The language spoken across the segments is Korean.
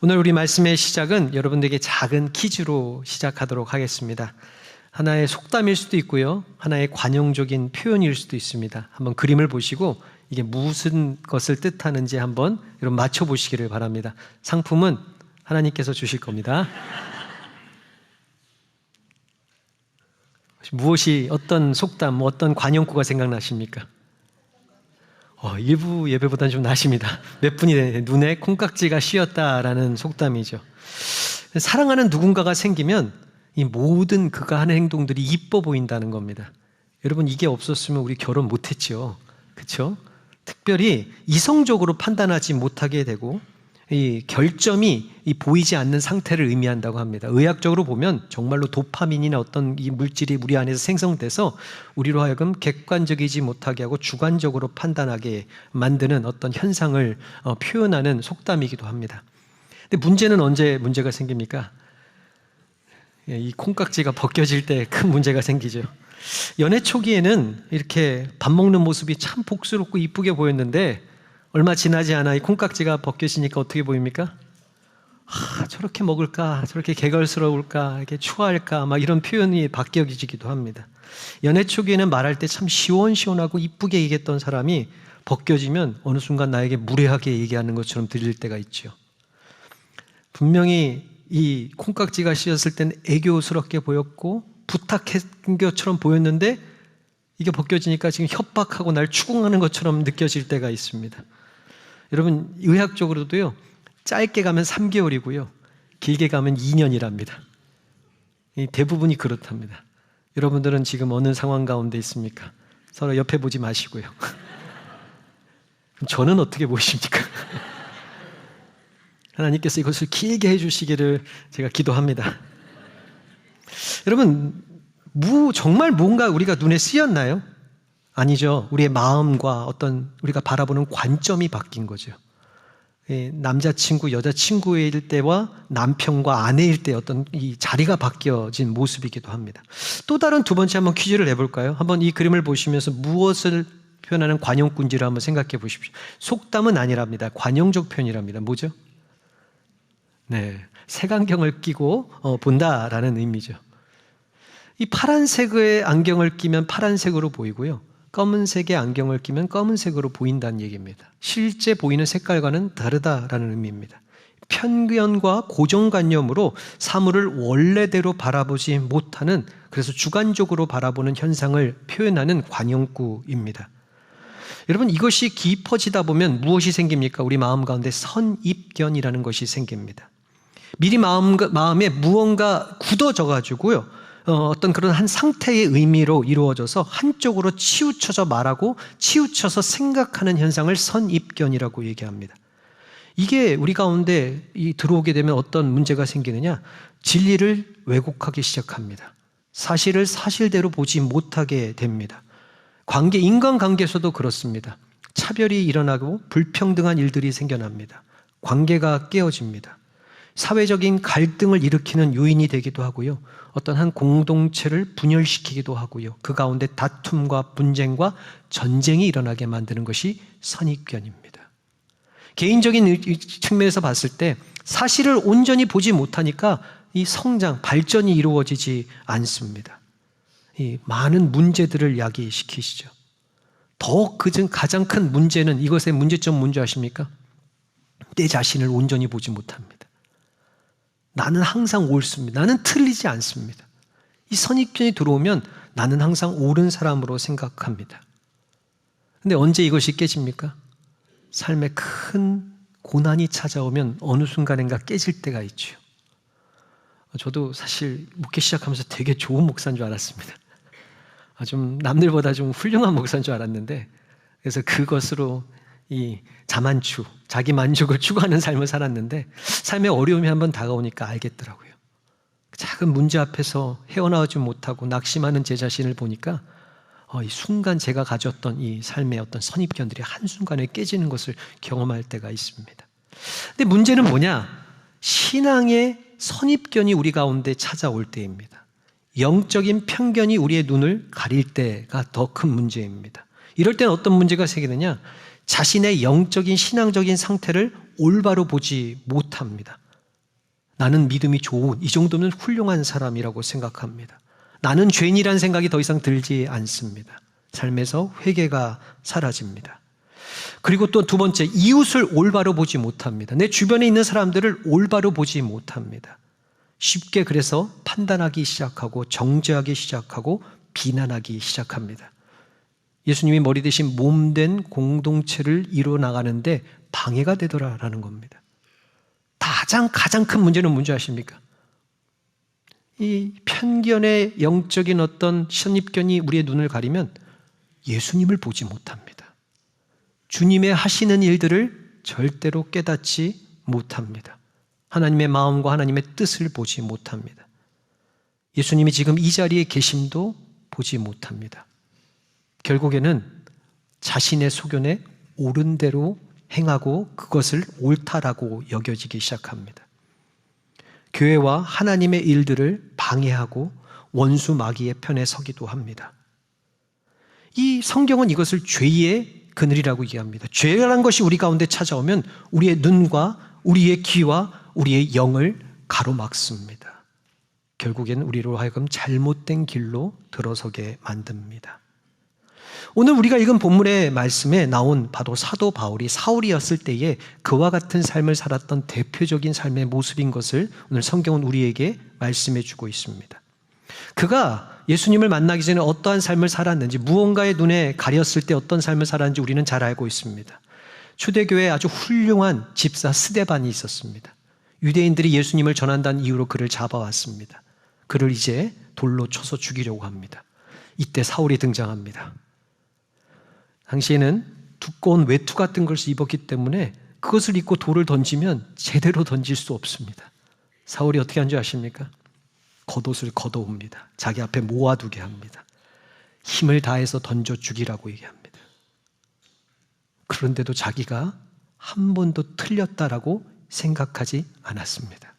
오늘 우리 말씀의 시작은 여러분들에게 작은 퀴즈로 시작하도록 하겠습니다. 하나의 속담일 수도 있고요, 하나의 관용적인 표현일 수도 있습니다. 한번 그림을 보시고 이게 무슨 것을 뜻하는지 한번 여러분 맞춰보시기를 바랍니다. 상품은 하나님께서 주실 겁니다. 무엇이, 어떤 속담, 어떤 관용구가 생각나십니까? 일부 예배보다는 좀 나십니다. 몇 분이 눈에 콩깍지가 씌었다라는 속담이죠. 사랑하는 누군가가 생기면 이 모든 그가 하는 행동들이 이뻐 보인다는 겁니다. 여러분, 이게 없었으면 우리 결혼 못했죠. 그렇죠? 특별히 이성적으로 판단하지 못하게 되고 이 결점이 보이지 않는 상태를 의미한다고 합니다. 의학적으로 보면 정말로 도파민이나 어떤 이 물질이 우리 안에서 생성돼서 우리로 하여금 객관적이지 못하게 하고 주관적으로 판단하게 만드는 어떤 현상을 표현하는 속담이기도 합니다. 근데 문제는 언제 문제가 생깁니까? 이 콩깍지가 벗겨질 때 큰 문제가 생기죠. 연애 초기에는 이렇게 밥 먹는 모습이 참 복스럽고 이쁘게 보였는데 얼마 지나지 않아 이 콩깍지가 벗겨지니까 어떻게 보입니까? 저렇게 먹을까? 저렇게 개걸스러울까? 이렇게 추워할까? 막 이런 표현이 바뀌어지기도 합니다. 연애 초기에는 말할 때 참 시원시원하고 이쁘게 얘기했던 사람이 벗겨지면 어느 순간 나에게 무례하게 얘기하는 것처럼 들릴 때가 있죠. 분명히 이 콩깍지가 씌었을 때는 애교스럽게 보였고 부탁한 것처럼 보였는데 이게 벗겨지니까 지금 협박하고 날 추궁하는 것처럼 느껴질 때가 있습니다. 여러분, 의학적으로도요, 짧게 가면 3개월이고요 길게 가면 2년이랍니다. 대부분이 그렇답니다. 여러분들은 지금 어느 상황 가운데 있습니까? 서로 옆에 보지 마시고요. 그럼 저는 어떻게 보이십니까? 하나님께서 이것을 길게 해주시기를 제가 기도합니다. 여러분, 정말 뭔가 우리가 눈에 씌었나요? 아니죠. 우리의 마음과 어떤 우리가 바라보는 관점이 바뀐 거죠. 남자친구, 여자친구일 때와 남편과 아내일 때 어떤 이 자리가 바뀌어진 모습이기도 합니다. 또 다른 두 번째 한번 퀴즈를 내볼까요? 한번 이 그림을 보시면서 무엇을 표현하는 관용구인지를 한번 생각해 보십시오. 속담은 아니랍니다. 관용적 표현이랍니다. 뭐죠? 네, 색안경을 끼고 본다라는 의미죠. 이 파란색의 안경을 끼면 파란색으로 보이고요, 검은색의 안경을 끼면 검은색으로 보인다는 얘기입니다. 실제 보이는 색깔과는 다르다라는 의미입니다. 편견과 고정관념으로 사물을 원래대로 바라보지 못하는, 그래서 주관적으로 바라보는 현상을 표현하는 관용구입니다. 여러분, 이것이 깊어지다 보면 무엇이 생깁니까? 우리 마음 가운데 선입견이라는 것이 생깁니다. 미리 마음에 무언가 굳어져 가지고요, 어떤 그런 한 상태의 의미로 이루어져서 한쪽으로 치우쳐져 말하고 치우쳐서 생각하는 현상을 선입견이라고 얘기합니다. 이게 우리 가운데 들어오게 되면 어떤 문제가 생기느냐? 진리를 왜곡하기 시작합니다. 사실을 사실대로 보지 못하게 됩니다. 인간관계에서도 그렇습니다. 차별이 일어나고 불평등한 일들이 생겨납니다. 관계가 깨어집니다. 사회적인 갈등을 일으키는 요인이 되기도 하고요, 어떤 한 공동체를 분열시키기도 하고요, 그 가운데 다툼과 분쟁과 전쟁이 일어나게 만드는 것이 선입견입니다. 개인적인 측면에서 봤을 때 사실을 온전히 보지 못하니까 이 성장, 발전이 이루어지지 않습니다. 이 많은 문제들을 야기시키시죠. 가장 큰 문제는, 이것의 문제점 뭔지 아십니까? 내 자신을 온전히 보지 못합니다. 나는 항상 옳습니다. 나는 틀리지 않습니다. 이 선입견이 들어오면 나는 항상 옳은 사람으로 생각합니다. 그런데 언제 이것이 깨집니까? 삶에 큰 고난이 찾아오면 어느 순간인가 깨질 때가 있죠. 저도 사실 목회 시작하면서 되게 좋은 목사인 줄 알았습니다. 좀 남들보다 좀 훌륭한 목사인 줄 알았는데, 그래서 그것으로 이 자만추, 자기 만족을 추구하는 삶을 살았는데 삶의 어려움이 한번 다가오니까 알겠더라고요. 작은 문제 앞에서 헤어나오지 못하고 낙심하는 제 자신을 보니까 이 순간 제가 가졌던 이 삶의 어떤 선입견들이 한순간에 깨지는 것을 경험할 때가 있습니다. 근데 문제는 뭐냐? 신앙의 선입견이 우리 가운데 찾아올 때입니다. 영적인 편견이 우리의 눈을 가릴 때가 더 큰 문제입니다. 이럴 때는 어떤 문제가 생기느냐? 자신의 영적인 신앙적인 상태를 올바로 보지 못합니다. 나는 믿음이 좋은, 이 정도면 훌륭한 사람이라고 생각합니다. 나는 죄인이라는 생각이 더 이상 들지 않습니다. 삶에서 회개가 사라집니다. 그리고 또 두 번째, 이웃을 올바로 보지 못합니다. 내 주변에 있는 사람들을 올바로 보지 못합니다. 쉽게 그래서 판단하기 시작하고 정죄하기 시작하고 비난하기 시작합니다. 예수님이 머리 대신 몸된 공동체를 이루어 나가는데 방해가 되더라라는 겁니다. 가장 큰 문제는 뭔지 아십니까? 이 편견의 영적인 어떤 선입견이 우리의 눈을 가리면 예수님을 보지 못합니다. 주님의 하시는 일들을 절대로 깨닫지 못합니다. 하나님의 마음과 하나님의 뜻을 보지 못합니다. 예수님이 지금 이 자리에 계심도 보지 못합니다. 결국에는 자신의 소견에 옳은 대로 행하고 그것을 옳다라고 여겨지기 시작합니다. 교회와 하나님의 일들을 방해하고 원수 마귀의 편에 서기도 합니다. 이 성경은 이것을 죄의 그늘이라고 얘기합니다. 죄라는 것이 우리 가운데 찾아오면 우리의 눈과 우리의 귀와 우리의 영을 가로막습니다. 결국엔 우리로 하여금 잘못된 길로 들어서게 만듭니다. 오늘 우리가 읽은 본문의 말씀에 나온 바로 사도 바울이 사울이었을 때에 그와 같은 삶을 살았던 대표적인 삶의 모습인 것을 오늘 성경은 우리에게 말씀해 주고 있습니다. 그가 예수님을 만나기 전에 어떠한 삶을 살았는지, 무언가의 눈에 가렸을 때 어떤 삶을 살았는지 우리는 잘 알고 있습니다. 초대교회에 아주 훌륭한 집사 스데반이 있었습니다. 유대인들이 예수님을 전한다는 이유로 그를 잡아왔습니다. 그를 이제 돌로 쳐서 죽이려고 합니다. 이때 사울이 등장합니다. 당시에는 두꺼운 외투 같은 것을 입었기 때문에 그것을 입고 돌을 던지면 제대로 던질 수 없습니다. 사울이 어떻게 한 줄 아십니까? 겉옷을 걷어옵니다. 자기 앞에 모아두게 합니다. 힘을 다해서 던져 죽이라고 얘기합니다. 그런데도 자기가 한 번도 틀렸다라고 생각하지 않았습니다.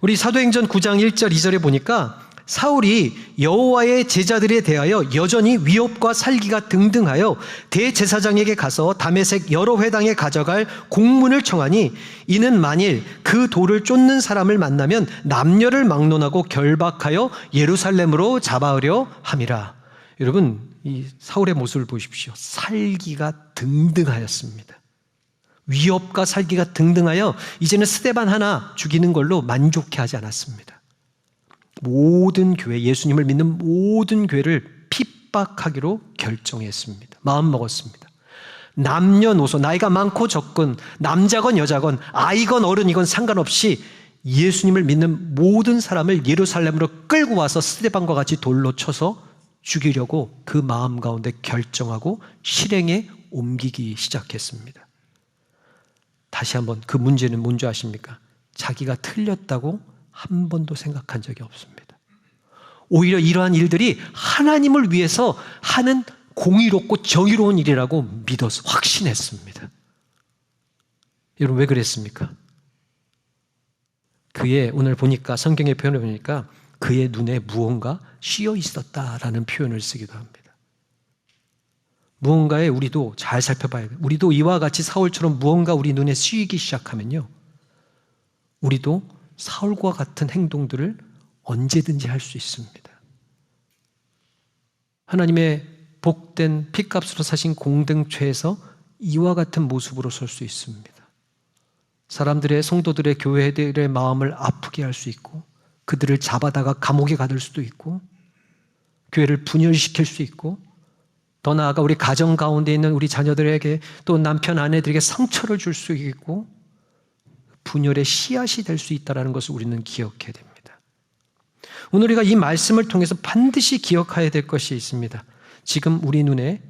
우리 사도행전 9장 1절 2절에 보니까 사울이 여호와의 제자들에 대하여 여전히 위협과 살기가 등등하여 대제사장에게 가서 다메섹 여러 회당에 가져갈 공문을 청하니 이는 만일 그 돌을 쫓는 사람을 만나면 남녀를 막론하고 결박하여 예루살렘으로 잡아오려 함이라. 여러분, 이 사울의 모습을 보십시오. 살기가 등등하였습니다. 위협과 살기가 등등하여 이제는 스데반 하나 죽이는 걸로 만족해하지 않았습니다. 모든 교회, 예수님을 믿는 모든 교회를 핍박하기로 결정했습니다. 마음먹었습니다. 남녀노소, 나이가 많고 적건, 남자건 여자건, 아이건 어른이건 상관없이 예수님을 믿는 모든 사람을 예루살렘으로 끌고 와서 스데반과 같이 돌로 쳐서 죽이려고 그 마음 가운데 결정하고 실행에 옮기기 시작했습니다. 다시 한번, 그 문제는 뭔지 아십니까? 자기가 틀렸다고 한 번도 생각한 적이 없습니다. 오히려 이러한 일들이 하나님을 위해서 하는 공의롭고 정의로운 일이라고 믿어서 확신했습니다. 여러분, 왜 그랬습니까? 그의, 오늘 보니까 성경의 표현을 보니까 그의 눈에 무언가 씌어 있었다라는 표현을 쓰기도 합니다. 무언가에 우리도 잘 살펴봐야 돼요. 우리도 이와 같이 사울처럼 무언가 우리 눈에 씌이기 시작하면요, 우리도 사울과 같은 행동들을 언제든지 할 수 있습니다. 하나님의 복된 핏값으로 사신 공동체에서 이와 같은 모습으로 설 수 있습니다. 사람들의, 성도들의, 교회들의 마음을 아프게 할 수 있고, 그들을 잡아다가 감옥에 가둘 수도 있고, 교회를 분열시킬 수 있고, 더 나아가 우리 가정 가운데 있는 우리 자녀들에게, 또 남편, 아내들에게 상처를 줄 수 있고, 분열의 씨앗이 될 수 있다는 것을 우리는 기억해야 됩니다. 오늘 우리가 이 말씀을 통해서 반드시 기억해야 될 것이 있습니다. 지금 우리 눈에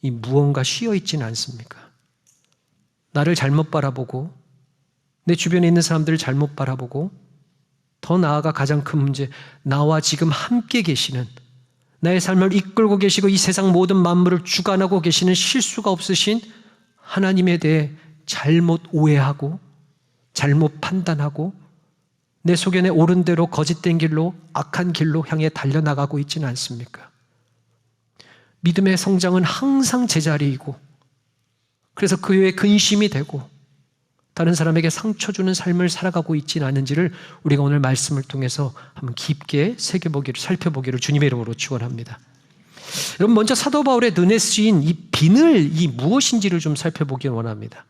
이 무언가 씌어 있지는 않습니까? 나를 잘못 바라보고, 내 주변에 있는 사람들을 잘못 바라보고, 더 나아가 가장 큰 문제, 나와 지금 함께 계시는, 나의 삶을 이끌고 계시고 이 세상 모든 만물을 주관하고 계시는 실수가 없으신 하나님에 대해 잘못 오해하고, 잘못 판단하고, 내 소견에 옳은 대로 거짓된 길로, 악한 길로 향해 달려나가고 있지는 않습니까? 믿음의 성장은 항상 제자리이고, 그래서 그 외에 근심이 되고, 다른 사람에게 상처 주는 삶을 살아가고 있지는 않은지를 우리가 오늘 말씀을 통해서 한번 깊게 살펴보기를 주님의 이름으로 축원합니다. 여러분, 먼저 사도 바울의 눈에 쓰인 이 비늘이 무엇인지를 좀 살펴보길 원합니다.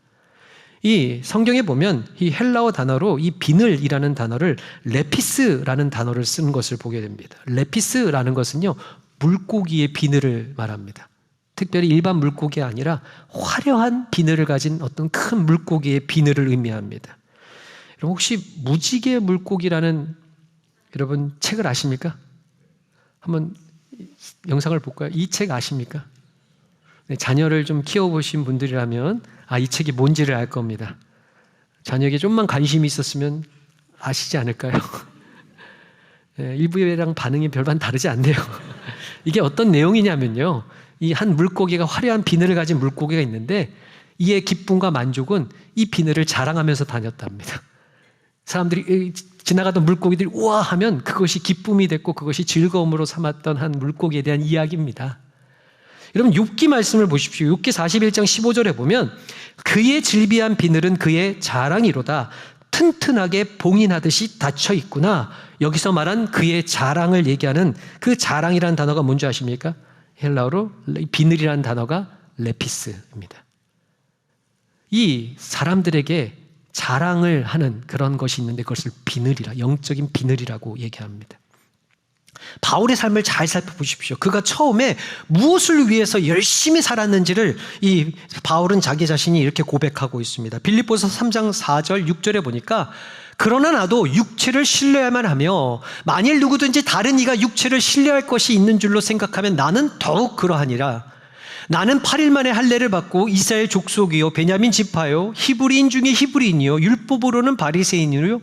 이 성경에 보면 이 헬라어 단어로 이 비늘이라는 단어를 레피스라는 단어를 쓰는 것을 보게 됩니다. 레피스라는 것은요, 물고기의 비늘을 말합니다. 특별히 일반 물고기가 아니라 화려한 비늘을 가진 어떤 큰 물고기의 비늘을 의미합니다. 여러분, 혹시 무지개 물고기라는 여러분 책을 아십니까? 한번 영상을 볼까요? 이 책 아십니까? 네, 자녀를 좀 키워보신 분들이라면 이 책이 뭔지를 알 겁니다. 자녀에게 좀만 관심이 있었으면 아시지 않을까요? 네, 일부랑 반응이 별반 다르지 않네요. 이게 어떤 내용이냐면요, 이 한 물고기가 화려한 비늘을 가진 물고기가 있는데 이의 기쁨과 만족은 이 비늘을 자랑하면서 다녔답니다. 사람들이 지나가던 물고기들이 우와 하면 그것이 기쁨이 됐고 그것이 즐거움으로 삼았던 한 물고기에 대한 이야기입니다. 여러분, 욥기 말씀을 보십시오. 욥기 41장 15절에 보면 그의 질비한 비늘은 그의 자랑이로다. 튼튼하게 봉인하듯이 닫혀 있구나. 여기서 말한 그의 자랑을 얘기하는 그 자랑이라는 단어가 뭔지 아십니까? 헬라어로 비늘이라는 단어가 레피스입니다. 이 사람들에게 자랑을 하는 그런 것이 있는데 그것을 비늘이라, 영적인 비늘이라고 얘기합니다. 바울의 삶을 잘 살펴보십시오. 그가 처음에 무엇을 위해서 열심히 살았는지를 이 바울은 자기 자신이 이렇게 고백하고 있습니다. 빌립보서 3장 4절 6절에 보니까 그러나 나도 육체를 신뢰야만 하며 만일 누구든지 다른 이가 육체를 신뢰할 것이 있는 줄로 생각하면 나는 더욱 그러하니라. 나는 8일 만에 할례를 받고 이스라엘 족속이요 베냐민 지파요 히브리인 중에 히브리인이요 율법으로는 바리새인이요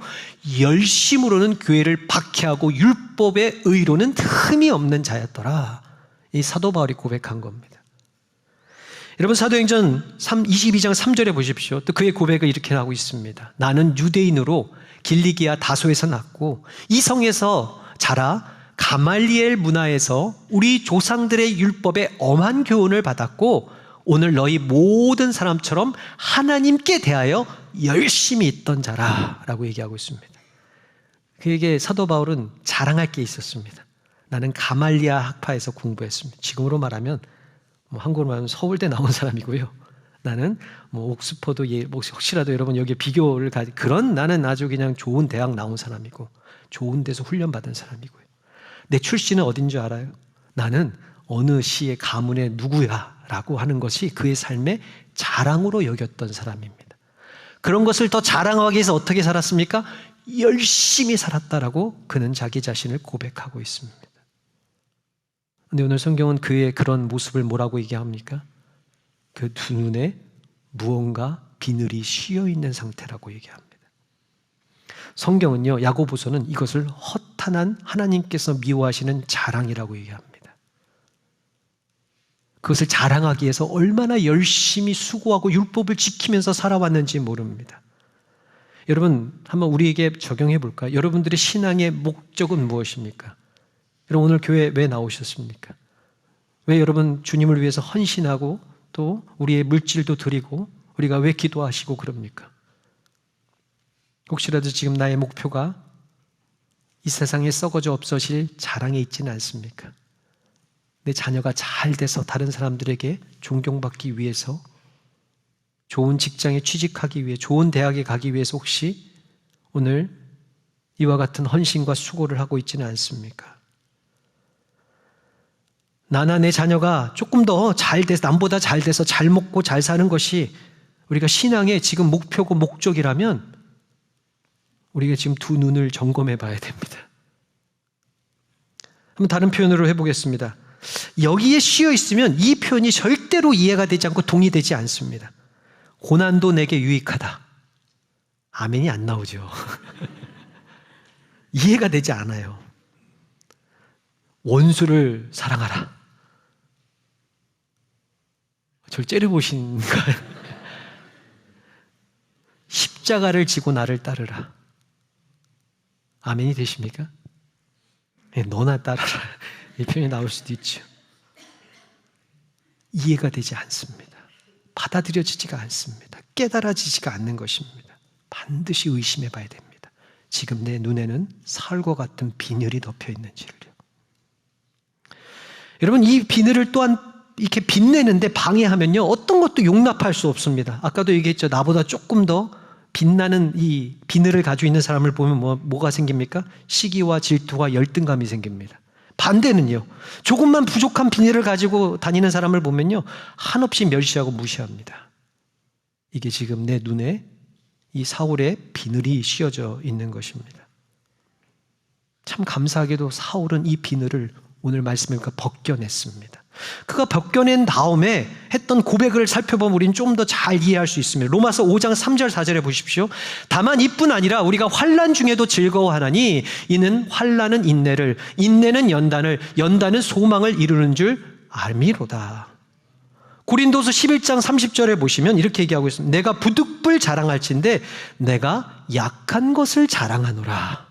열심으로는 교회를 박해하고 율법의 의로는 흠이 없는 자였더라. 이 사도 바울이 고백한 겁니다. 여러분, 사도행전 22장 3절에 보십시오. 또 그의 고백을 이렇게 하고 있습니다. 나는 유대인으로 길리기아 다소에서 났고 이 성에서 자라 가말리엘 문화에서 우리 조상들의 율법에 엄한 교훈을 받았고 오늘 너희 모든 사람처럼 하나님께 대하여 열심히 있던 자라라고 얘기하고 있습니다. 그에게 사도 바울은 자랑할 게 있었습니다. 나는 가말리아 학파에서 공부했습니다. 지금으로 말하면 한국으로 말하면 서울대 나온 사람이고요. 나는 옥스퍼드, 혹시라도 여러분 여기에 비교를 그런 나는 아주 그냥 좋은 대학 나온 사람이고 좋은 데서 훈련받은 사람이고요. 내 출신은 어딘 줄 알아요? 나는 어느 시의 가문의 누구야 라고 하는 것이 그의 삶의 자랑으로 여겼던 사람입니다. 그런 것을 더 자랑하기 위해서 어떻게 살았습니까? 열심히 살았다라고 그는 자기 자신을 고백하고 있습니다. 그런데 오늘 성경은 그의 그런 모습을 뭐라고 얘기합니까? 그 두 눈에 무언가 비늘이 씌어있는 상태라고 얘기합니다. 성경은요, 야고보서는 이것을 허탄한 하나님께서 미워하시는 자랑이라고 얘기합니다. 그것을 자랑하기 위해서 얼마나 열심히 수고하고 율법을 지키면서 살아왔는지 모릅니다. 여러분, 한번 우리에게 적용해 볼까요? 여러분들의 신앙의 목적은 무엇입니까? 여러분, 오늘 교회 왜 나오셨습니까? 왜 여러분 주님을 위해서 헌신하고 또 우리의 물질도 드리고 우리가 왜 기도하시고 그럽니까? 혹시라도 지금 나의 목표가 이 세상에 썩어져 없어질 자랑에 있지는 않습니까? 내 자녀가 잘 돼서 다른 사람들에게 존경받기 위해서, 좋은 직장에 취직하기 위해, 좋은 대학에 가기 위해서 혹시 오늘 이와 같은 헌신과 수고를 하고 있지는 않습니까? 나나 내 자녀가 조금 더 잘 돼서, 남보다 잘 돼서 잘 먹고 잘 사는 것이 우리가 신앙의 지금 목표고 목적이라면 우리가 지금 두 눈을 점검해 봐야 됩니다. 한번 다른 표현으로 해보겠습니다. 여기에 씌어 있으면 이 표현이 절대로 이해가 되지 않고 동의되지 않습니다. 고난도 내게 유익하다. 아멘이 안 나오죠. 이해가 되지 않아요. 원수를 사랑하라. 저를 째려보신가요? 십자가를 지고 나를 따르라. 아멘이 되십니까? 네, 너나 따라라. 이 표현이 나올 수도 있죠. 이해가 되지 않습니다. 받아들여지지가 않습니다. 깨달아지지가 않는 것입니다. 반드시 의심해 봐야 됩니다. 지금 내 눈에는 살과 같은 비늘이 덮여 있는지를요. 여러분, 이 비늘을 또한 이렇게 빛내는데 방해하면요, 어떤 것도 용납할 수 없습니다. 아까도 얘기했죠. 나보다 조금 더 빛나는 이 비늘을 가지고 있는 사람을 보면 뭐가 생깁니까? 시기와 질투와 열등감이 생깁니다. 반대는요, 조금만 부족한 비늘을 가지고 다니는 사람을 보면요, 한없이 멸시하고 무시합니다. 이게 지금 내 눈에 이 사울의 비늘이 씌어져 있는 것입니다. 참 감사하게도 사울은 이 비늘을 오늘 말씀에 보니까 벗겨냈습니다. 그가 벗겨낸 다음에 했던 고백을 살펴보면 우리는 좀 더 잘 이해할 수 있습니다. 로마서 5장 3절 4절에 보십시오. 다만 이뿐 아니라 우리가 환난 중에도 즐거워하나니 이는 환난은 인내를, 인내는 연단을, 연단은 소망을 이루는 줄 알미로다. 고린도서 11장 30절에 보시면 이렇게 얘기하고 있습니다. 내가 부득불 자랑할진대 내가 약한 것을 자랑하노라.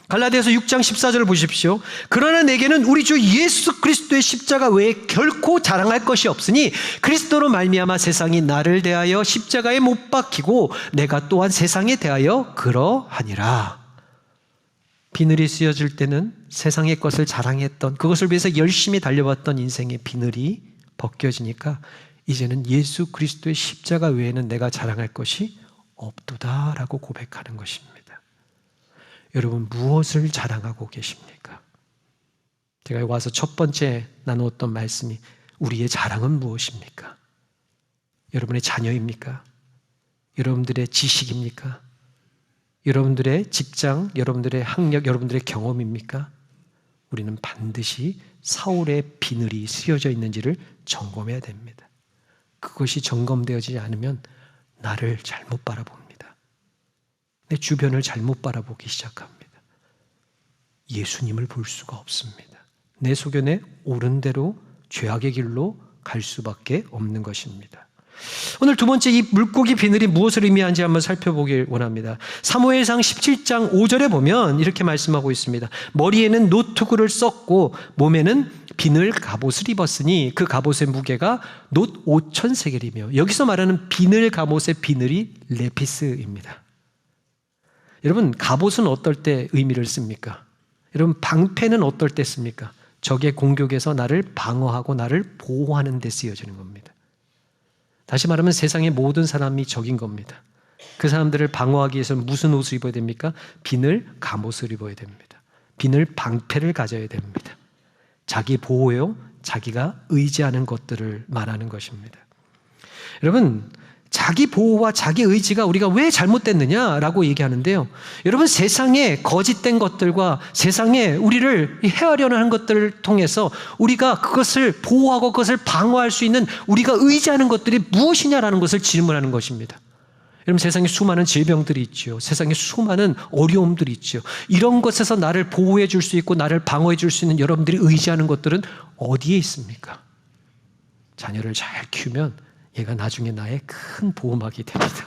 갈라디아서 6장 14절을 보십시오. 그러나 내게는 우리 주 예수 그리스도의 십자가 외에 결코 자랑할 것이 없으니 그리스도로 말미암아 세상이 나를 대하여 십자가에 못 박히고 내가 또한 세상에 대하여 그러하니라. 비늘이 씌어질 때는 세상의 것을 자랑했던, 그것을 위해서 열심히 달려왔던 인생의 비늘이 벗겨지니까 이제는 예수 그리스도의 십자가 외에는 내가 자랑할 것이 없도다라고 고백하는 것입니다. 여러분, 무엇을 자랑하고 계십니까? 제가 여기 와서 첫 번째 나누었던 말씀이 우리의 자랑은 무엇입니까? 여러분의 자녀입니까? 여러분들의 지식입니까? 여러분들의 직장, 여러분들의 학력, 여러분들의 경험입니까? 우리는 반드시 사울의 비늘이 씌어져 있는지를 점검해야 됩니다. 그것이 점검되어지지 않으면 나를 잘못 바라봅니다. 내 주변을 잘못 바라보기 시작합니다. 예수님을 볼 수가 없습니다. 내 소견에 옳은 대로 죄악의 길로 갈 수밖에 없는 것입니다. 오늘 두 번째, 이 물고기 비늘이 무엇을 의미하는지 한번 살펴보길 원합니다. 사무엘상 17장 5절에 보면 이렇게 말씀하고 있습니다. 머리에는 노투구를 썼고 몸에는 비늘 갑옷을 입었으니 그 갑옷의 무게가 놋 5,000세겔이며, 여기서 말하는 비늘 갑옷의 비늘이 레피스입니다. 여러분, 갑옷은 어떨 때 의미를 씁니까? 여러분, 방패는 어떨 때 씁니까? 적의 공격에서 나를 방어하고 나를 보호하는 데 쓰여지는 겁니다. 다시 말하면 세상의 모든 사람이 적인 겁니다. 그 사람들을 방어하기 위해서는 무슨 옷을 입어야 됩니까? 비늘 갑옷을 입어야 됩니다. 비늘 방패를 가져야 됩니다. 자기 보호요, 자기가 의지하는 것들을 말하는 것입니다. 여러분, 자기 보호와 자기 의지가 우리가 왜 잘못됐느냐라고 얘기하는데요. 여러분, 세상의 거짓된 것들과 세상에 우리를 헤아려는 하는 것들을 통해서 우리가 그것을 보호하고 그것을 방어할 수 있는 우리가 의지하는 것들이 무엇이냐라는 것을 질문하는 것입니다. 여러분, 세상에 수많은 질병들이 있죠. 세상에 수많은 어려움들이 있죠. 이런 것에서 나를 보호해 줄 수 있고 나를 방어해 줄 수 있는 여러분들이 의지하는 것들은 어디에 있습니까? 자녀를 잘 키우면 얘가 나중에 나의 큰 보호막이 됩니다.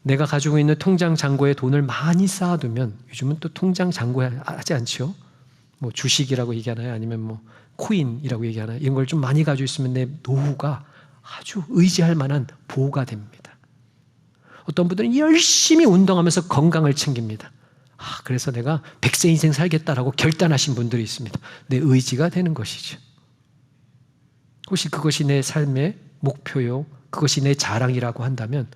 내가 가지고 있는 통장 잔고에 돈을 많이 쌓아두면, 요즘은 또 통장 잔고에 하지 않죠? 뭐 주식이라고 얘기하나요? 아니면 뭐 코인이라고 얘기하나요? 이런 걸 좀 많이 가지고 있으면 내 노후가 아주 의지할 만한 보호가 됩니다. 어떤 분들은 열심히 운동하면서 건강을 챙깁니다. 그래서 내가 100세 인생 살겠다라고 결단하신 분들이 있습니다. 내 의지가 되는 것이죠. 혹시 그것이 내 삶의 목표요, 그것이 내 자랑이라고 한다면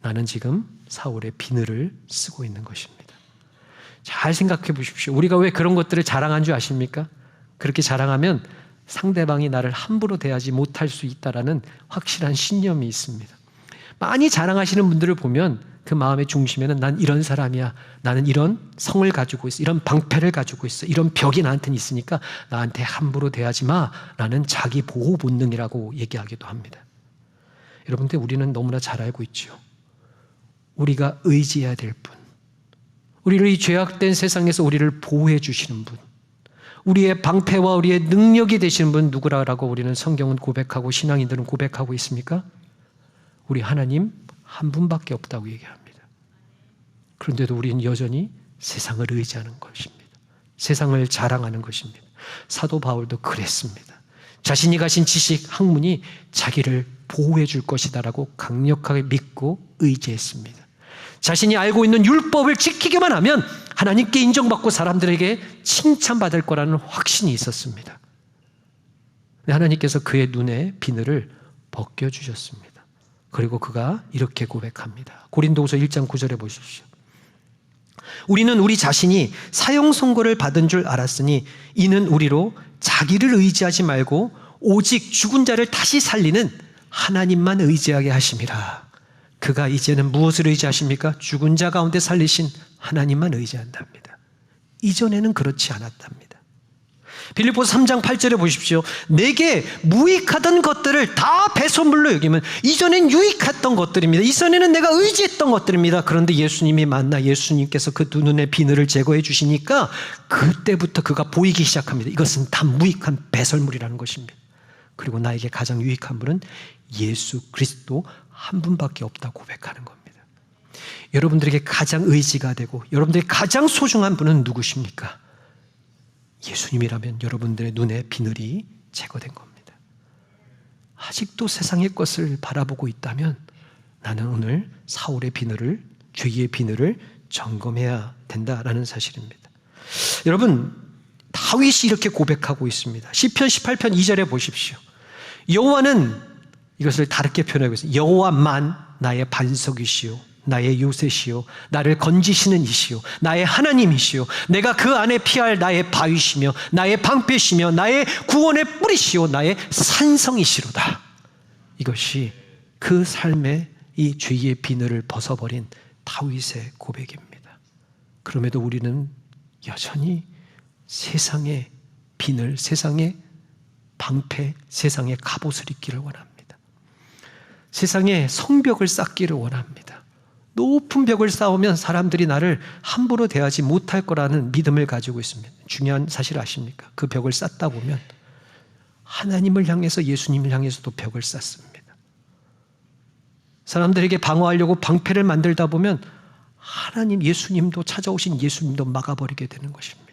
나는 지금 사울의 비늘을 쓰고 있는 것입니다. 잘 생각해 보십시오. 우리가 왜 그런 것들을 자랑한 줄 아십니까? 그렇게 자랑하면 상대방이 나를 함부로 대하지 못할 수 있다라는 확실한 신념이 있습니다. 많이 자랑하시는 분들을 보면 그 마음의 중심에는 난 이런 사람이야, 나는 이런 성을 가지고 있어, 이런 방패를 가지고 있어, 이런 벽이 나한테는 있으니까 나한테 함부로 대하지 마 라는 자기 보호 본능이라고 얘기하기도 합니다. 여러분들, 우리는 너무나 잘 알고 있죠. 우리가 의지해야 될 분, 우리를 이 죄악된 세상에서 우리를 보호해 주시는 분, 우리의 방패와 우리의 능력이 되시는 분 누구라고 우리는 성경은 고백하고 신앙인들은 고백하고 있습니까? 우리 하나님 한 분밖에 없다고 얘기합니다. 그런데도 우리는 여전히 세상을 의지하는 것입니다. 세상을 자랑하는 것입니다. 사도 바울도 그랬습니다. 자신이 가진 지식, 학문이 자기를 보호해 줄 것이다라고 강력하게 믿고 의지했습니다. 자신이 알고 있는 율법을 지키기만 하면 하나님께 인정받고 사람들에게 칭찬받을 거라는 확신이 있었습니다. 하나님께서 그의 눈에 비늘을 벗겨주셨습니다. 그리고 그가 이렇게 고백합니다. 고린도후서 1장 9절에 보십시오. 우리는 우리 자신이 사형 선고를 받은 줄 알았으니 이는 우리로 자기를 의지하지 말고 오직 죽은 자를 다시 살리는 하나님만 의지하게 하심이라. 그가 이제는 무엇을 의지하십니까? 죽은 자 가운데 살리신 하나님만 의지한답니다. 이전에는 그렇지 않았답니다. 빌립보서 3장 8절에 보십시오. 내게 무익하던 것들을 다 배설물로 여기면 이전엔 유익했던 것들입니다. 이전에는 내가 의지했던 것들입니다. 그런데 예수님이 만나 예수님께서 그 두 눈의 비늘을 제거해 주시니까 그때부터 그가 보이기 시작합니다. 이것은 다 무익한 배설물이라는 것입니다. 그리고 나에게 가장 유익한 분은 예수 그리스도 한 분밖에 없다고 고백하는 겁니다. 여러분들에게 가장 의지가 되고 여러분들에게 가장 소중한 분은 누구십니까? 예수님이라면 여러분들의 눈에 비늘이 제거된 겁니다. 아직도 세상의 것을 바라보고 있다면 나는 오늘 사울의 비늘을, 죄의 비늘을 점검해야 된다라는 사실입니다. 여러분, 다윗이 이렇게 고백하고 있습니다. 시편 18편 2절에 보십시오. 여호와는, 이것을 다르게 표현하고 있습니다. 여호와만 나의 반석이시오, 나의 요새시오, 나를 건지시는 이시오, 나의 하나님이시오, 내가 그 안에 피할 나의 바위시며 나의 방패시며 나의 구원의 뿌리시오, 나의 산성이시로다. 이것이 그 삶의 이 죄의 비늘을 벗어버린 다윗의 고백입니다. 그럼에도 우리는 여전히 세상의 비늘, 세상의 방패, 세상의 갑옷을 입기를 원합니다. 세상의 성벽을 쌓기를 원합니다. 높은 벽을 쌓으면 사람들이 나를 함부로 대하지 못할 거라는 믿음을 가지고 있습니다. 중요한 사실 아십니까? 그 벽을 쌓다 보면 하나님을 향해서, 예수님을 향해서도 벽을 쌓습니다. 사람들에게 방어하려고 방패를 만들다 보면 하나님, 예수님도, 찾아오신 예수님도 막아버리게 되는 것입니다.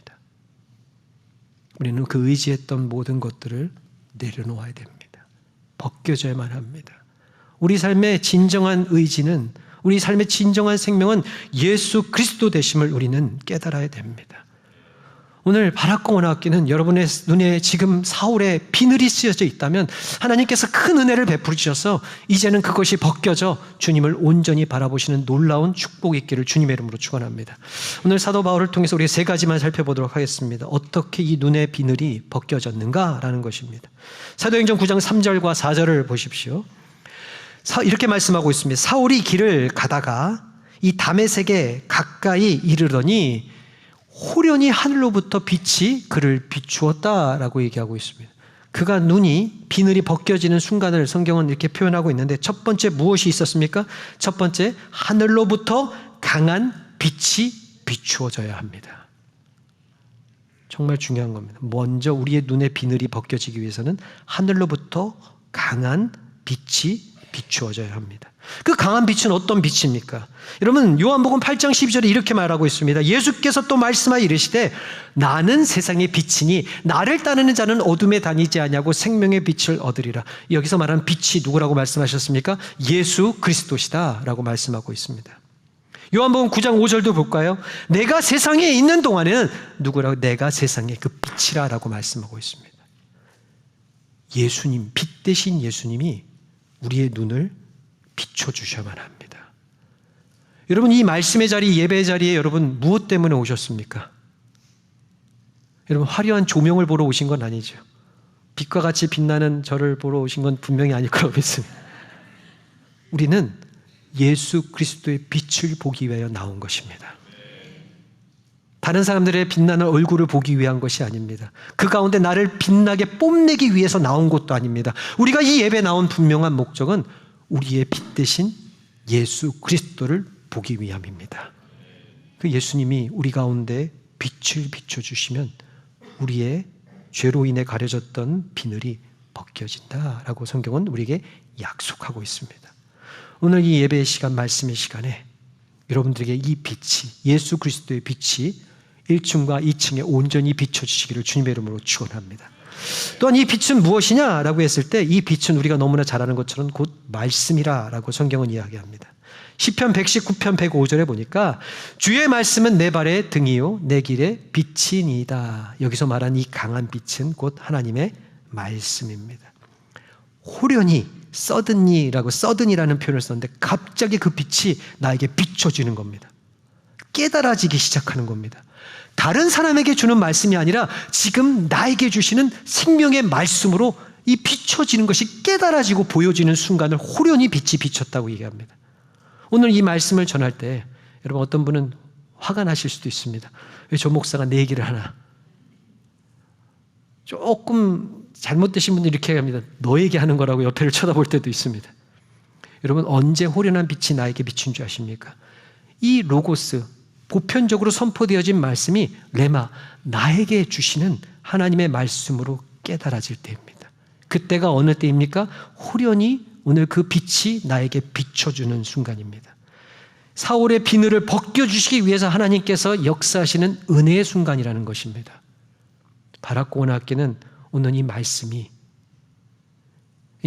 우리는 그 의지했던 모든 것들을 내려놓아야 됩니다. 벗겨져야만 합니다. 우리 삶의 진정한 의지는, 우리 삶의 진정한 생명은 예수 그리스도 되심을 우리는 깨달아야 됩니다. 오늘 바라콩 원학기는 여러분의 눈에 지금 사울의 비늘이 쓰여져 있다면 하나님께서 큰 은혜를 베풀어 주셔서 이제는 그것이 벗겨져 주님을 온전히 바라보시는 놀라운 축복이 있기를 주님의 이름으로 축원합니다. 오늘 사도 바울을 통해서 우리 세 가지만 살펴보도록 하겠습니다. 어떻게 이 눈의 비늘이 벗겨졌는가라는 것입니다. 사도행전 9장 3절과 4절을 보십시오. 이렇게 말씀하고 있습니다. 사울이 길을 가다가 이 다메섹에 가까이 이르더니 호련히 하늘로부터 빛이 그를 비추었다라고 얘기하고 있습니다. 그가 눈이, 비늘이 벗겨지는 순간을 성경은 이렇게 표현하고 있는데 첫 번째 무엇이 있었습니까? 첫 번째, 하늘로부터 강한 빛이 비추어져야 합니다. 정말 중요한 겁니다. 먼저 우리의 눈의 비늘이 벗겨지기 위해서는 하늘로부터 강한 빛이 비추어져야 합니다. 그 강한 빛은 어떤 빛입니까? 여러분, 요한복음 8장 12절에 이렇게 말하고 있습니다. 예수께서 또 말씀하여 이르시되 나는 세상의 빛이니 나를 따르는 자는 어둠에 다니지 아니하고 생명의 빛을 얻으리라. 여기서 말하는 빛이 누구라고 말씀하셨습니까? 예수 그리스도시다 라고 말씀하고 있습니다. 요한복음 9장 5절도 볼까요? 내가 세상에 있는 동안에는 누구라고? 내가 세상의 그 빛이라 라고 말씀하고 있습니다. 예수님, 빛 대신 예수님이 우리의 눈을 비춰주셔야만 합니다. 여러분, 이 말씀의 자리, 예배의 자리에 여러분 무엇 때문에 오셨습니까? 여러분, 화려한 조명을 보러 오신 건 아니죠. 빛과 같이 빛나는 저를 보러 오신 건 분명히 아닐 거라고 믿습니다. 우리는 예수 그리스도의 빛을 보기 위하여 나온 것입니다. 다른 사람들의 빛나는 얼굴을 보기 위한 것이 아닙니다. 그 가운데 나를 빛나게 뽐내기 위해서 나온 것도 아닙니다. 우리가 이 예배에 나온 분명한 목적은 우리의 빛 대신 예수 그리스도를 보기 위함입니다. 그 예수님이 우리 가운데 빛을 비춰주시면 우리의 죄로 인해 가려졌던 비늘이 벗겨진다라고 성경은 우리에게 약속하고 있습니다. 오늘 이 예배의 시간, 말씀의 시간에 여러분들에게 이 빛이, 예수 그리스도의 빛이 1층과 2층에 온전히 비춰주시기를 주님의 이름으로 축원합니다. 또한 이 빛은 무엇이냐라고 했을 때 이 빛은 우리가 너무나 잘 아는 것처럼 곧 말씀이라고 성경은 이야기합니다. 시편 119편 105절에 보니까 주의 말씀은 내 발의 등이요 내 길의 빛이니이다. 여기서 말한 이 강한 빛은 곧 하나님의 말씀입니다. 호련히 서든이라고 서든이라는 표현을 썼는데 갑자기 그 빛이 나에게 비춰지는 겁니다. 깨달아지기 시작하는 겁니다. 다른 사람에게 주는 말씀이 아니라 지금 나에게 주시는 생명의 말씀으로 이 비춰지는 것이 깨달아지고 보여지는 순간을 호련히 빛이 비쳤다고 얘기합니다. 오늘 이 말씀을 전할 때 여러분 어떤 분은 화가 나실 수도 있습니다. 왜 저 목사가 내 얘기를 하나? 조금 잘못되신 분들이 이렇게 합니다. 너 얘기하는 거라고 옆에를 쳐다볼 때도 있습니다. 여러분 언제 호련한 빛이 나에게 비친 줄 아십니까? 이 로고스 보편적으로 선포되어진 말씀이 레마 나에게 주시는 하나님의 말씀으로 깨달아질 때입니다. 그때가 어느 때입니까? 호련히 오늘 그 빛이 나에게 비춰주는 순간입니다. 사울의 비늘을 벗겨주시기 위해서 하나님께서 역사하시는 은혜의 순간이라는 것입니다. 바라고 원하기는 오늘 이 말씀이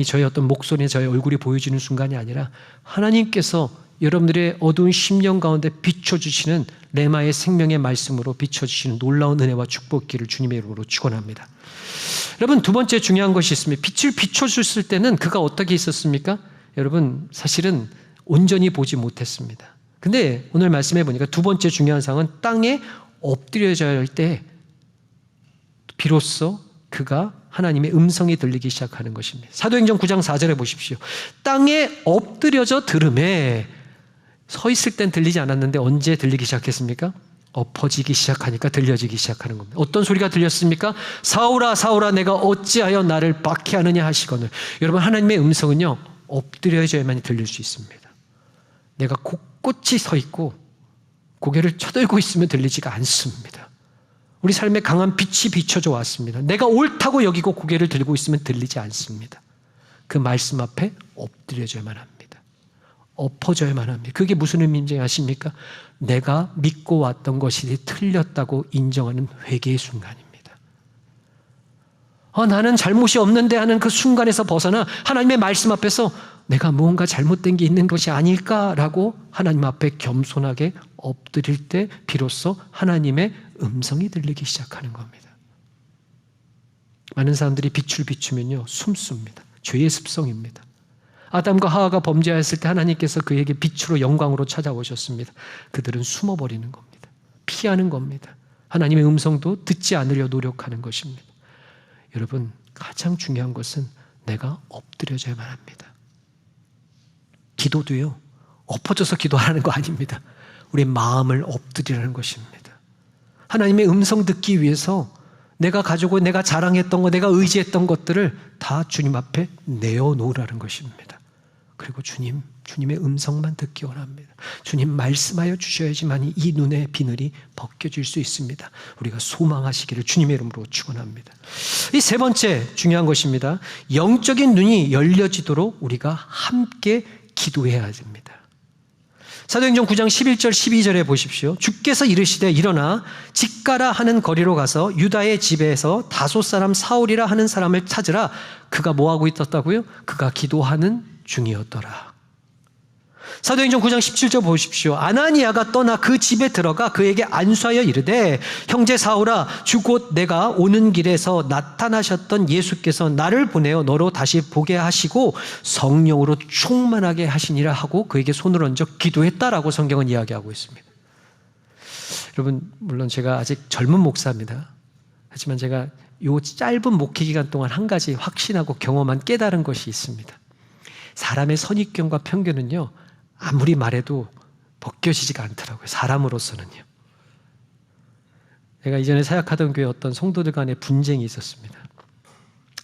저의 어떤 목소리, 저의 얼굴이 보여지는 순간이 아니라 하나님께서 여러분들의 어두운 심령 가운데 비춰주시는 레마의 생명의 말씀으로 비춰주시는 놀라운 은혜와 축복기를 주님의 이름으로 축원합니다. 여러분 두 번째 중요한 것이 있습니다. 빛을 비춰줬을 때는 그가 어떻게 있었습니까? 여러분 사실은 온전히 보지 못했습니다. 근데 오늘 말씀해 보니까 두 번째 중요한 사항은 땅에 엎드려져야 할 때 비로소 그가 하나님의 음성이 들리기 시작하는 것입니다. 사도행전 9장 4절에 보십시오. 땅에 엎드려져 들음에 서 있을 땐 들리지 않았는데 언제 들리기 시작했습니까? 엎어지기 시작하니까 들려지기 시작하는 겁니다. 어떤 소리가 들렸습니까? 사울아 사울아 내가 어찌하여 나를 박해하느냐 하시거늘. 여러분 하나님의 음성은요 엎드려져야만 들릴 수 있습니다. 내가 곳곳이 서 있고 고개를 쳐들고 있으면 들리지가 않습니다. 우리 삶에 강한 빛이 비춰져 왔습니다. 내가 옳다고 여기고 고개를 들고 있으면 들리지 않습니다. 그 말씀 앞에 엎드려져야만 합니다. 엎어져야만 합니다. 그게 무슨 의미인지 아십니까? 내가 믿고 왔던 것이 틀렸다고 인정하는 회개의 순간입니다. 나는 잘못이 없는데 하는 그 순간에서 벗어나 하나님의 말씀 앞에서 내가 무언가 잘못된 게 있는 것이 아닐까라고 하나님 앞에 겸손하게 엎드릴 때 비로소 하나님의 음성이 들리기 시작하는 겁니다. 많은 사람들이 빛을 비추면요 숨습니다. 죄의 습성입니다. 아담과 하와가 범죄하였을 때 하나님께서 그에게 빛으로 영광으로 찾아오셨습니다. 그들은 숨어버리는 겁니다. 피하는 겁니다. 하나님의 음성도 듣지 않으려 노력하는 것입니다. 여러분 가장 중요한 것은 내가 엎드려져야만 합니다. 기도도요 엎어져서 기도하라는 거 아닙니다. 우리의 마음을 엎드리라는 것입니다. 하나님의 음성 듣기 위해서 내가 가지고 내가 자랑했던 것, 내가 의지했던 것들을 다 주님 앞에 내어놓으라는 것입니다. 그리고 주님의 음성만 듣기 원합니다. 주님 말씀하여 주셔야지만 이 눈의 비늘이 벗겨질 수 있습니다. 우리가 소망하시기를 주님의 이름으로 축원합니다. 이 세 번째 중요한 것입니다. 영적인 눈이 열려지도록 우리가 함께 기도해야 됩니다. 사도행전 9장 11절 12절에 보십시오. 주께서 이르시되 일어나 직가라 하는 거리로 가서 유다의 집에서 다소 사람 사울이라 하는 사람을 찾으라. 그가 뭐하고 있었다고요? 그가 기도하는 중이었더라. 사도행전 9장 17절 보십시오. 아나니아가 떠나 그 집에 들어가 그에게 안수하여 이르되 형제 사울아 주 곧 내가 오는 길에서 나타나셨던 예수께서 나를 보내어 너로 다시 보게 하시고 성령으로 충만하게 하시니라 하고 그에게 손을 얹어 기도했다라고 성경은 이야기하고 있습니다. 여러분 물론 제가 아직 젊은 목사입니다. 하지만 제가 이 짧은 목회 기간 동안 한 가지 확신하고 경험한 깨달은 것이 있습니다. 사람의 선입견과 편견은요 아무리 말해도 벗겨지지가 않더라고요. 사람으로서는요. 제가 이전에 사역하던 교회 어떤 성도들 간의 분쟁이 있었습니다.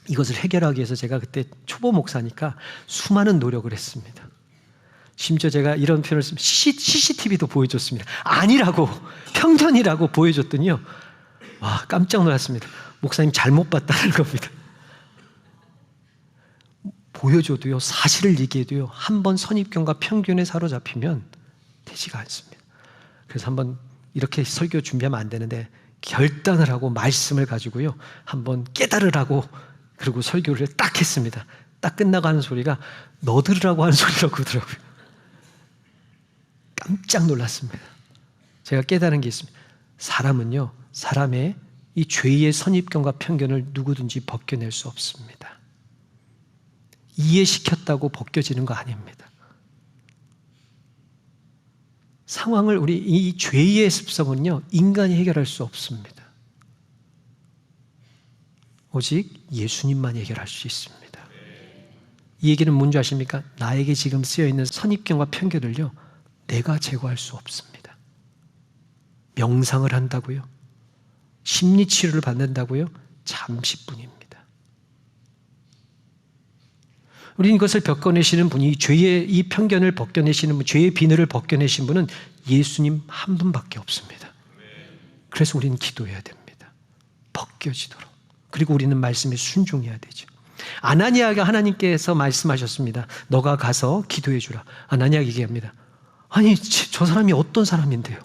이것을 해결하기 위해서 제가 그때 초보 목사니까 수많은 노력을 했습니다. 심지어 제가 이런 표현을 쓰면 CCTV도 보여줬습니다. 아니라고 편견이라고 보여줬더니요. 와 깜짝 놀랐습니다. 목사님 잘못 봤다는 겁니다. 보여줘도요 사실을 얘기해도요 한번 선입견과 편견에 사로잡히면 되지가 않습니다. 그래서 한번 이렇게 설교 준비하면 안 되는데 결단을 하고 말씀을 가지고요, 한번 깨달으라고 그리고 설교를 딱 했습니다. 딱 끝나고 하는 소리가 너 들으라고 하는 소리라고 그러더라고요. 깜짝 놀랐습니다. 제가 깨달은 게 있습니다. 사람은요, 사람의 이 죄의 선입견과 편견을 누구든지 벗겨낼 수 없습니다. 이해시켰다고 벗겨지는 거 아닙니다. 상황을 우리 이 죄의 습성은요, 인간이 해결할 수 없습니다. 오직 예수님만 해결할 수 있습니다. 이 얘기는 뭔지 아십니까? 나에게 지금 쓰여있는 선입견과 편견을요, 내가 제거할 수 없습니다. 명상을 한다고요? 심리치료를 받는다고요? 잠시뿐입니다. 우리는 이것을 벗겨내시는 분이, 죄의 이 편견을 벗겨내시는 분, 죄의 비늘을 벗겨내신 분은 예수님 한 분밖에 없습니다. 그래서 우리는 기도해야 됩니다. 벗겨지도록. 그리고 우리는 말씀에 순종해야 되죠. 아나니아가 하나님께서 말씀하셨습니다. 너가 가서 기도해 주라. 아나니아가 얘기합니다. 아니, 저 사람이 어떤 사람인데요?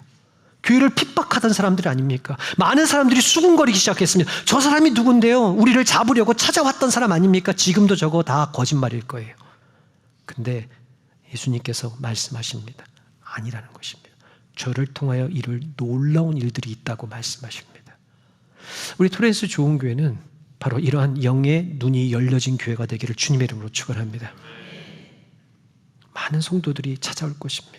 교회를 핍박하던 사람들이 아닙니까? 많은 사람들이 수군거리기 시작했습니다. 저 사람이 누군데요? 우리를 잡으려고 찾아왔던 사람 아닙니까? 지금도 저거 다 거짓말일 거예요. 근데 예수님께서 말씀하십니다. 아니라는 것입니다. 저를 통하여 이룰 놀라운 일들이 있다고 말씀하십니다. 우리 토렌스 좋은 교회는 바로 이러한 영의 눈이 열려진 교회가 되기를 주님의 이름으로 축원합니다. 많은 성도들이 찾아올 것입니다.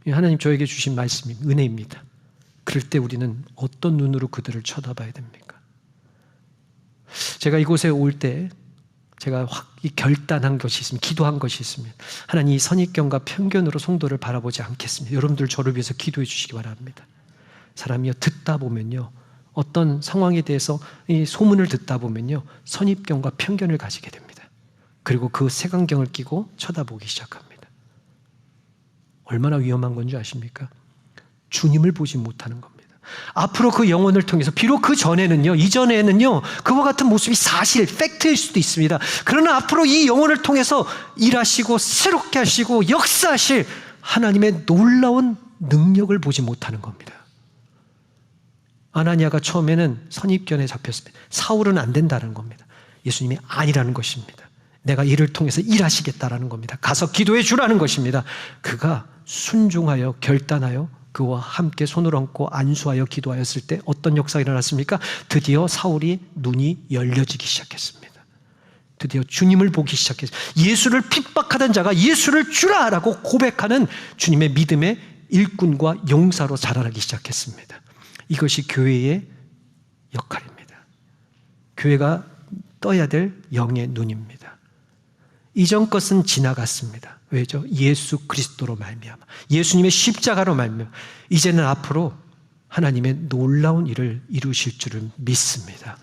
하나님 저에게 주신 말씀이 은혜입니다. 그럴 때 우리는 어떤 눈으로 그들을 쳐다봐야 됩니까? 제가 이곳에 올 때 제가 확 결단한 것이 있습니다. 기도한 것이 있습니다. 하나님, 이 선입견과 편견으로 성도를 바라보지 않겠습니다. 여러분들 저를 위해서 기도해 주시기 바랍니다. 사람이요, 듣다 보면요, 어떤 상황에 대해서 이 소문을 듣다 보면요, 선입견과 편견을 가지게 됩니다. 그리고 그 색안경을 끼고 쳐다보기 시작합니다. 얼마나 위험한 건지 아십니까? 주님을 보지 못하는 겁니다. 앞으로 그 영혼을 통해서, 비록 그 전에는요, 이전에는요, 그와 같은 모습이 사실, 팩트일 수도 있습니다. 그러나 앞으로 이 영혼을 통해서 일하시고 새롭게 하시고 역사하실 하나님의 놀라운 능력을 보지 못하는 겁니다. 아나니아가 처음에는 선입견에 잡혔습니다. 사울은 안 된다는 겁니다. 예수님이 아니라는 것입니다. 내가 이를 통해서 일하시겠다라는 겁니다. 가서 기도해 주라는 것입니다. 그가 순종하여 결단하여 그와 함께 손을 얹고 안수하여 기도하였을 때 어떤 역사가 일어났습니까? 드디어 사울이 눈이 열려지기 시작했습니다. 드디어 주님을 보기 시작했습니다. 예수를 핍박하던 자가 예수를 주라라고 고백하는 주님의 믿음의 일꾼과 용사로 자라나기 시작했습니다. 이것이 교회의 역할입니다. 교회가 떠야 될 영의 눈입니다. 이전 것은 지나갔습니다. 왜죠? 예수 그리스도로 말미암아, 예수님의 십자가로 말미암아 이제는 앞으로 하나님의 놀라운 일을 이루실 줄을 믿습니다.